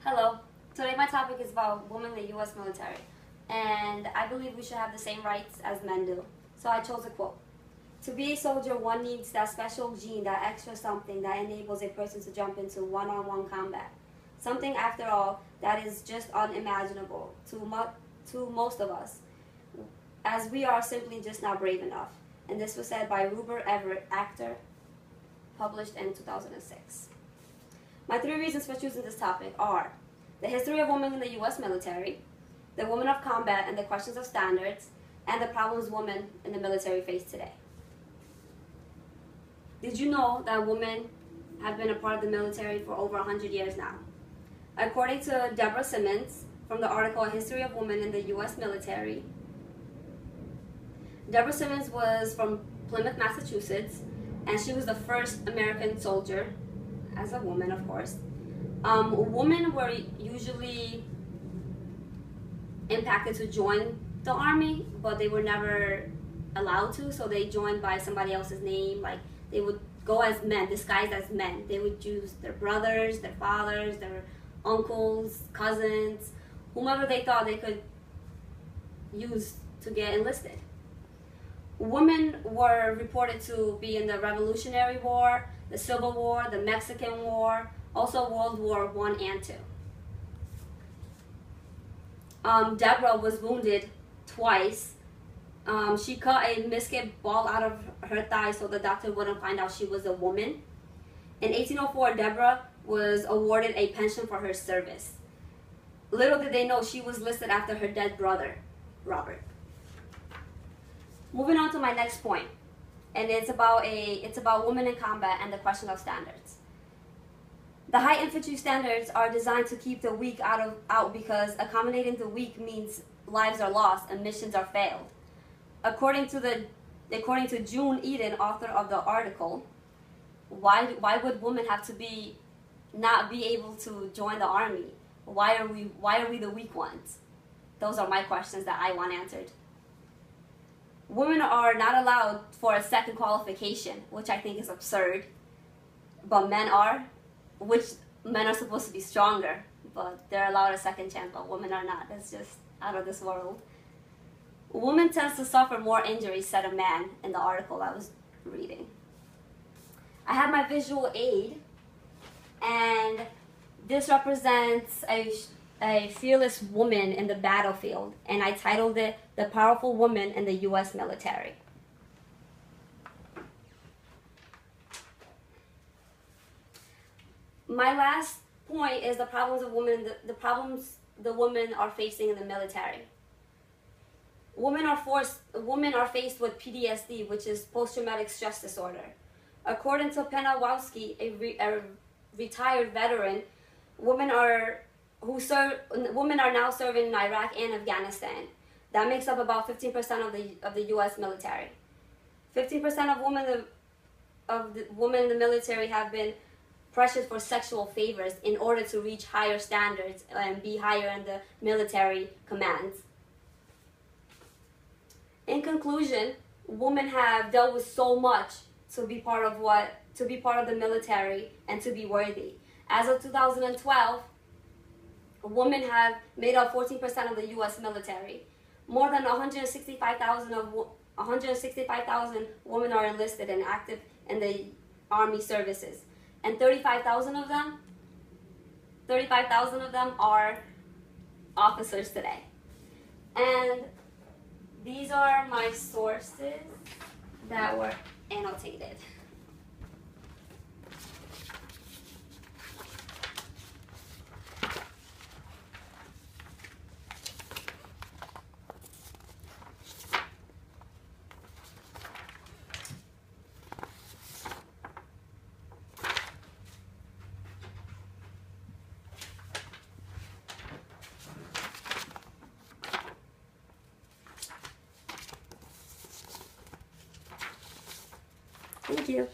Hello. Today my topic is about women in the U.S. military, and I believe we should have the same rights as men do. So I chose a quote. To be a soldier, one needs that special gene, that extra something that enables a person to jump into one-on-one combat. Something, after all, that is just unimaginable to most of us, as we are simply just not brave enough. And this was said by Rupert Everett, actor, published in 2006. My three reasons for choosing this topic are the history of women in the U.S. military, the women of combat and the questions of standards, and the problems women in the military face today. Did you know that women have been a part of the military for over 100 years now? According to Deborah Simmons, from the article A History of Women in the U.S. Military, Deborah Simmons was from Plymouth, Massachusetts, and she was the first American soldier, as a woman, of course. Women were usually impacted to join the army, but they were never allowed to, so they joined by somebody else's name. Like, they would go as men, disguised as men. They would use their brothers, their fathers, their uncles, cousins, whomever they thought they could use to get enlisted. Women were reported to be in the Revolutionary War, the Civil War, the Mexican War, also World War I and II. Deborah was wounded twice. She cut a musket ball out of her thigh so the doctor wouldn't find out she was a woman. In 1804, Deborah was awarded a pension for her service. Little did they know she was listed after her dead brother, Robert. Moving on to my next point, and it's about women in combat and the question of standards. The high infantry standards are designed to keep the weak out because accommodating the weak means lives are lost and missions are failed. According to June Eden, author of the article, why would women have to not be able to join the army? Why are we the weak ones? Those are my questions that I want answered. Women are not allowed for a second qualification, which I think is absurd, but men are, which men are supposed to be stronger, but they're allowed a second chance, but women are not. That's just out of this world. Women tend to suffer more injuries, said a man in the article I was reading. I have my visual aid, and this represents a fearless woman in the battlefield, and I titled it The Powerful Woman in the U.S. Military. My last point is the problems of women, the problems the women are facing in the military. Women are faced with PTSD, which is post-traumatic stress disorder. According to Penawowski, a retired veteran, women are now serving in Iraq and Afghanistan. That makes up about 15% of the U.S. military. 15% of the women in the military have been pressured for sexual favors in order to reach higher standards and be higher in the military commands. In conclusion, women have dealt with so much to be part of the military and to be worthy. As of 2012, women have made up 14% of the U.S. military. More than 165,000 women are enlisted and active in the Army services, and 35,000 of them are officers today. And these are my sources that were annotated. Thank you.